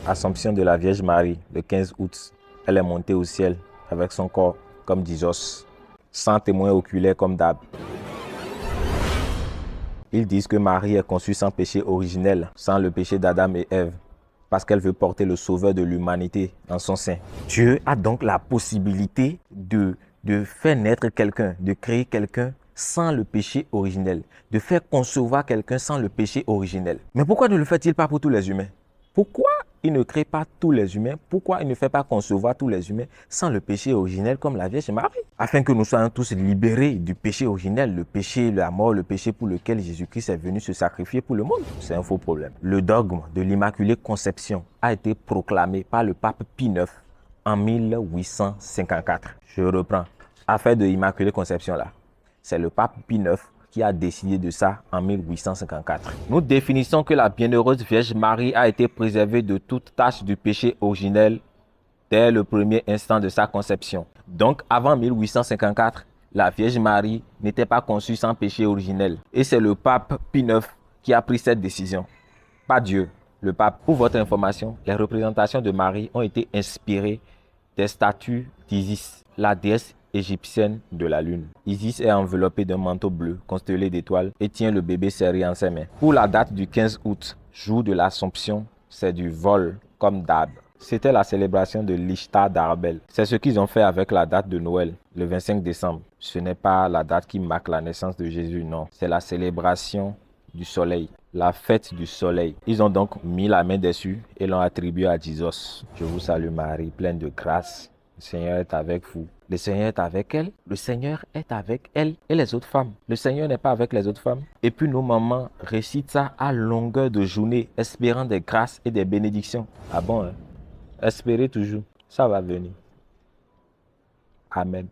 Assomption de la Vierge Marie, le 15 août. Elle est montée au ciel avec son corps comme d'Isos, sans témoin oculaire comme d'hab. Ils disent que Marie est conçue sans péché originel, sans le péché d'Adam et Ève, parce qu'elle veut porter le sauveur de l'humanité en son sein. Dieu a donc la possibilité de faire naître quelqu'un, de créer quelqu'un sans le péché originel, de faire concevoir quelqu'un sans le péché originel. Mais pourquoi ne le fait-il pas pour tous les humains? Pourquoi il ne crée pas tous les humains? Pourquoi il ne fait pas concevoir tous les humains sans le péché originel comme la Vierge Marie? Afin que nous soyons tous libérés du péché originel, le péché, la mort, le péché pour lequel Jésus-Christ est venu se sacrifier pour le monde. C'est un faux problème. Le dogme de l'Immaculée Conception a été proclamé par le pape Pie IX en 1854. Je reprends. Affaire de l'Immaculée Conception là. C'est le pape Pie IX qui a décidé de ça en 1854. Nous définissons que la bienheureuse Vierge Marie a été préservée de toute tache du péché originel dès le premier instant de sa conception. Donc, avant 1854, la Vierge Marie n'était pas conçue sans péché originel. Et c'est le pape Pie IX qui a pris cette décision. Pas Dieu, le pape. Pour votre information, les représentations de Marie ont été inspirées des statues d'Isis, la déesse égyptienne de la lune. Isis est enveloppée d'un manteau bleu constellé d'étoiles et tient le bébé serré en ses mains. Pour la date du 15 août, jour de l'Assomption, c'est du vol comme d'hab. C'était la célébration de l'Ishtar d'Arbel. C'est ce qu'ils ont fait avec la date de Noël, le 25 décembre. Ce n'est pas la date qui marque la naissance de Jésus, non. C'est la célébration du soleil, la fête du soleil. Ils ont donc mis la main dessus et l'ont attribué à Jesus. Je vous salue Marie, pleine de grâce. Le Seigneur est avec vous. Le Seigneur est avec elle. Le Seigneur est avec elle et les autres femmes. Le Seigneur n'est pas avec les autres femmes. Et puis nos mamans récitent ça à longueur de journée, espérant des grâces et des bénédictions. Ah bon, hein? Espérez toujours. Ça va venir. Amen.